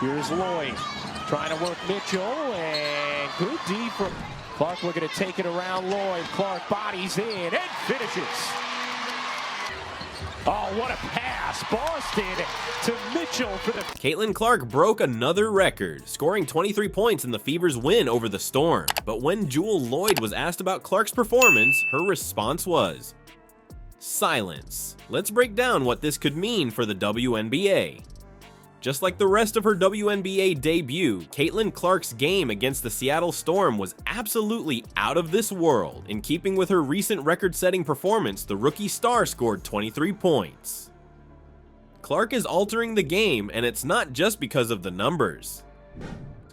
Here's Loyd trying to work Mitchell, and good D from Clark. Looking to take it around Loyd. Clark bodies in and finishes. Oh, what a pass. Boston to Mitchell for the... Caitlin Clark broke another record, scoring 23 points in the Fever's win over the Storm. But when Jewell Loyd was asked about Clark's performance, her response was silence. Let's break down what this could mean for the WNBA. Just like the rest of her WNBA debut, Caitlin Clark's game against the Seattle Storm was absolutely out of this world. In keeping with her recent record-setting performance, the rookie star scored 23 points. Clark is altering the game, and it's not just because of the numbers.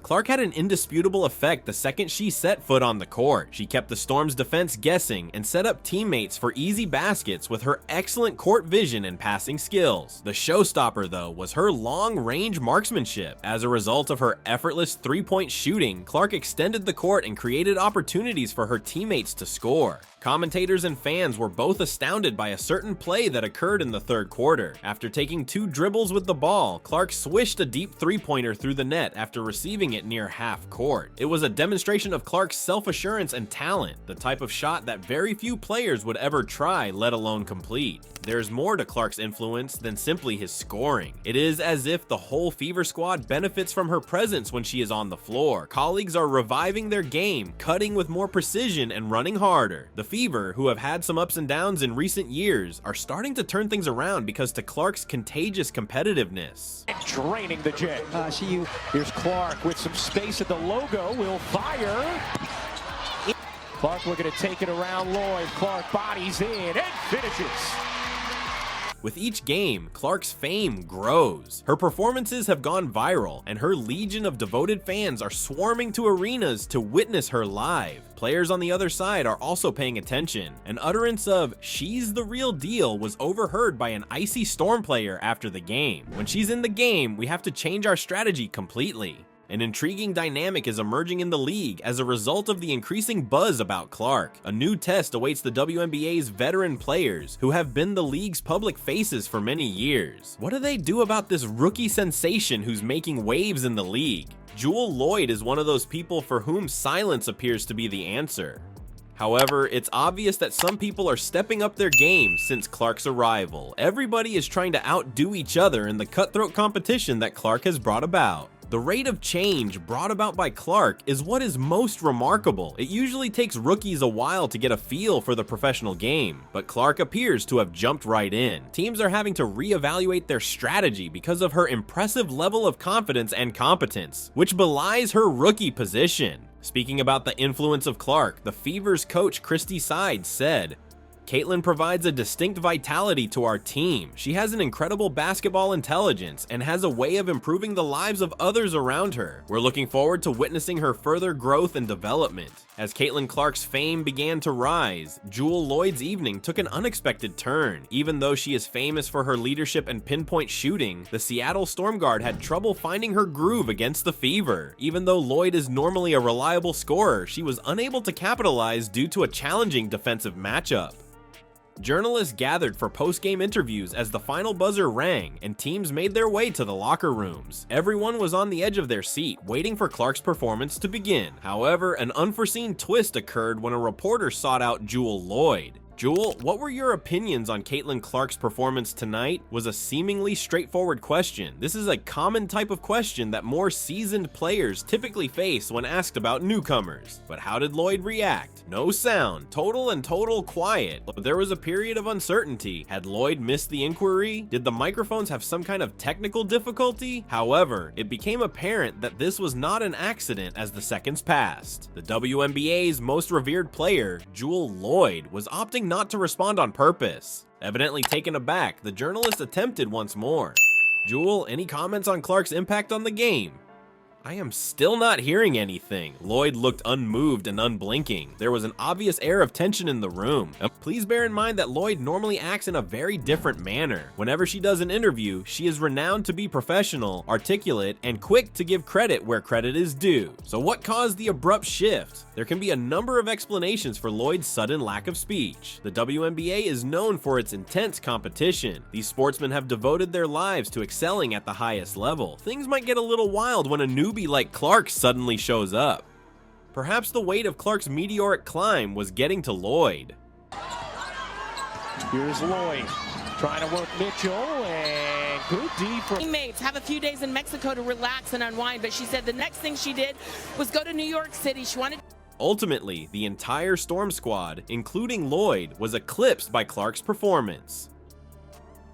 Clark had an indisputable effect the second she set foot on the court. She kept the Storm's defense guessing and set up teammates for easy baskets with her excellent court vision and passing skills. The showstopper, though, was her long-range marksmanship. As a result of her effortless three-point shooting, Clark extended the court and created opportunities for her teammates to score. Commentators and fans were both astounded by a certain play that occurred in the third quarter. After taking 2 dribbles with the ball, Clark swished a deep three-pointer through the net after receiving it near half court. It was a demonstration of Clark's self-assurance and talent, the type of shot that very few players would ever try, let alone complete. There's more to Clark's influence than simply his scoring. It is as if the whole Fever squad benefits from her presence when she is on the floor. Colleagues are reviving their game, cutting with more precision and running harder. The Fever, who have had some ups and downs in recent years, are starting to turn things around because to Clark's contagious competitiveness. Draining the J. Here's Clark with some space at the logo. Will fire. Clark looking to take it around Loyd. Clark bodies in and finishes. With each game, Clark's fame grows. Her performances have gone viral, and her legion of devoted fans are swarming to arenas to witness her live. Players on the other side are also paying attention. An utterance of "she's the real deal" was overheard by an icy Storm player after the game. When she's in the game, we have to change our strategy completely. An intriguing dynamic is emerging in the league as a result of the increasing buzz about Clark. A new test awaits the WNBA's veteran players, who have been the league's public faces for many years. What do they do about this rookie sensation who's making waves in the league? Jewell Loyd is one of those people for whom silence appears to be the answer. However, it's obvious that some people are stepping up their game since Clark's arrival. Everybody is trying to outdo each other in the cutthroat competition that Clark has brought about. The rate of change brought about by Clark is what is most remarkable. It usually takes rookies a while to get a feel for the professional game, but Clark appears to have jumped right in. Teams are having to reevaluate their strategy because of her impressive level of confidence and competence, which belies her rookie position. Speaking about the influence of Clark, the Fever's coach Christy Sides said, "Caitlin provides a distinct vitality to our team. She has an incredible basketball intelligence and has a way of improving the lives of others around her. We're looking forward to witnessing her further growth and development." As Caitlin Clark's fame began to rise, Jewell Loyd's evening took an unexpected turn. Even though she is famous for her leadership and pinpoint shooting, the Seattle Storm guard had trouble finding her groove against the Fever. Even though Loyd is normally a reliable scorer, she was unable to capitalize due to a challenging defensive matchup. Journalists gathered for post-game interviews as the final buzzer rang and teams made their way to the locker rooms. Everyone was on the edge of their seat, waiting for Clark's performance to begin. However, an unforeseen twist occurred when a reporter sought out Jewell Loyd. Jewell, what were your opinions on Caitlin Clark's performance tonight? Was a seemingly straightforward question. This is a common type of question that more seasoned players typically face when asked about newcomers. But how did Loyd react? No sound, total quiet. There was a period of uncertainty. Had Loyd missed the inquiry? Did the microphones have some kind of technical difficulty? However, it became apparent that this was not an accident as the seconds passed. The WNBA's most revered player, Jewell Loyd, was opting not to respond on purpose. Evidently taken aback, the journalist attempted once more. "Jewell, any comments on Clark's impact on the game?" I am still not hearing anything. Loyd looked unmoved and unblinking. There was an obvious air of tension in the room. Please bear in mind that Loyd normally acts in a very different manner. Whenever she does an interview, she is renowned to be professional, articulate, and quick to give credit where credit is due. So what caused the abrupt shift? There can be a number of explanations for Loyd's sudden lack of speech. The WNBA is known for its intense competition. These sportsmen have devoted their lives to excelling at the highest level. Things might get a little wild when a newbie like Clark suddenly shows up. Perhaps the weight of Clark's meteoric climb was getting to Loyd. Here's Loyd trying to work Mitchell, and good D for teammates. Have a few days in Mexico to relax and unwind, but she said the next thing she did was go to New York City. She wanted. Ultimately, the entire Storm squad, including Loyd, was eclipsed by Clark's performance.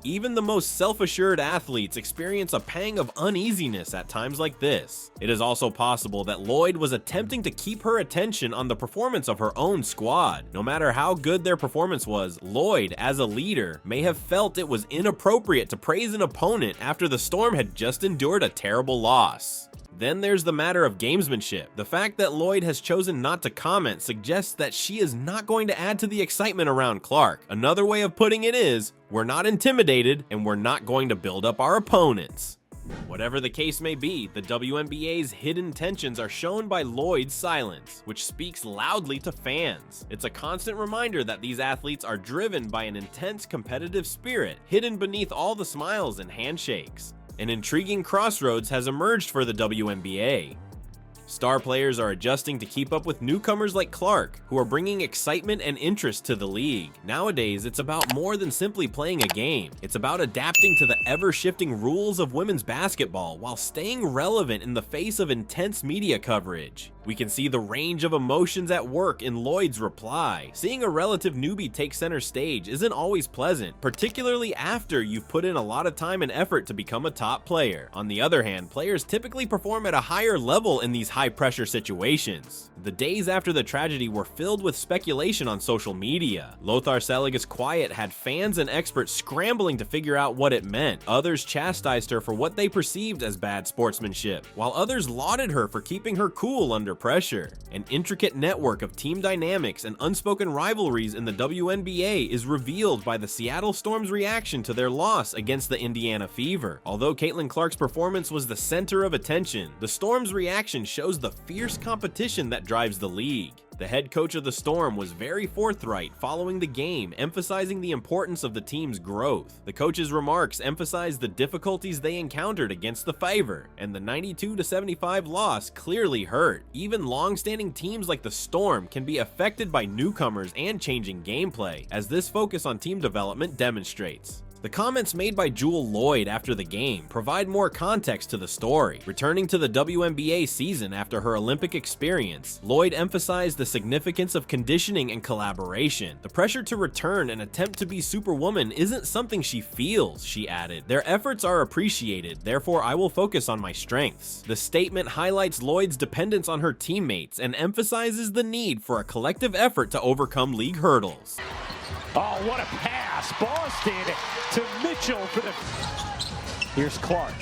Even the most self-assured athletes experience a pang of uneasiness at times like this. It is also possible that Loyd was attempting to keep her attention on the performance of her own squad. No matter how good their performance was, Loyd, as a leader, may have felt it was inappropriate to praise an opponent after the Storm had just endured a terrible loss. Then there's the matter of gamesmanship. The fact that Loyd has chosen not to comment suggests that she is not going to add to the excitement around Clark. Another way of putting it is, we're not intimidated and we're not going to build up our opponents. Whatever the case may be, the WNBA's hidden tensions are shown by Loyd's silence, which speaks loudly to fans. It's a constant reminder that these athletes are driven by an intense competitive spirit hidden beneath all the smiles and handshakes. An intriguing crossroads has emerged for the WNBA. Star players are adjusting to keep up with newcomers like Clark, who are bringing excitement and interest to the league. Nowadays, it's about more than simply playing a game. It's about adapting to the ever-shifting rules of women's basketball while staying relevant in the face of intense media coverage. We can see the range of emotions at work in Loyd's reply. Seeing a relative newbie take center stage isn't always pleasant, particularly after you've put in a lot of time and effort to become a top player. On the other hand, players typically perform at a higher level in these high-pressure situations. The days after the tragedy were filled with speculation on social media. Lothar Seliger's quiet had fans and experts scrambling to figure out what it meant. Others chastised her for what they perceived as bad sportsmanship, while others lauded her for keeping her cool under pressure. An intricate network of team dynamics and unspoken rivalries in the WNBA is revealed by the Seattle Storm's reaction to their loss against the Indiana Fever. Although Caitlin Clark's performance was the center of attention, the Storm's reaction shows the fierce competition that drives the league. The head coach of the Storm was very forthright following the game, emphasizing the importance of the team's growth. The coach's remarks emphasized the difficulties they encountered against the Fever, and the 92-75 loss clearly hurt. Even long-standing teams like the Storm can be affected by newcomers and changing gameplay, as this focus on team development demonstrates. The comments made by Jewell Loyd after the game provide more context to the story. Returning to the WNBA season after her Olympic experience, Loyd emphasized the significance of conditioning and collaboration. The pressure to return and attempt to be Superwoman isn't something she feels, she added. Their efforts are appreciated, therefore I will focus on my strengths. The statement highlights Loyd's dependence on her teammates and emphasizes the need for a collective effort to overcome league hurdles. Oh, what a pass. Boston to Mitchell for the... Here's Clark.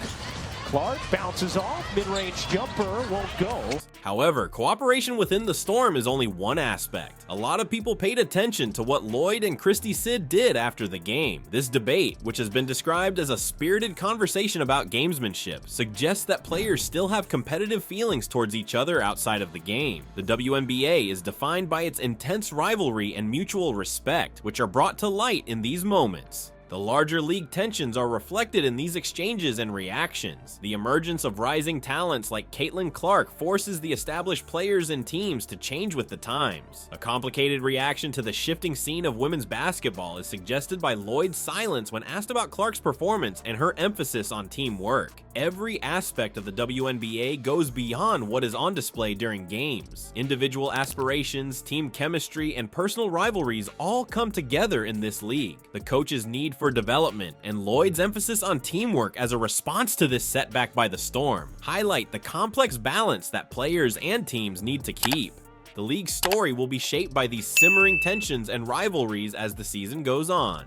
Clark bounces off. Mid-range jumper won't go. However, cooperation within the Storm is only one aspect. A lot of people paid attention to what Loyd and Christy Sid did after the game. This debate, which has been described as a spirited conversation about gamesmanship, suggests that players still have competitive feelings towards each other outside of the game. The WNBA is defined by its intense rivalry and mutual respect, which are brought to light in these moments. The larger league tensions are reflected in these exchanges and reactions. The emergence of rising talents like Caitlin Clark forces the established players and teams to change with the times. A complicated reaction to the shifting scene of women's basketball is suggested by Loyd's silence when asked about Clark's performance and her emphasis on teamwork. Every aspect of the WNBA goes beyond what is on display during games. Individual aspirations, team chemistry, and personal rivalries all come together in this league. The coach's need for development and Loyd's emphasis on teamwork as a response to this setback by the Storm highlight the complex balance that players and teams need to keep. The league's story will be shaped by these simmering tensions and rivalries as the season goes on.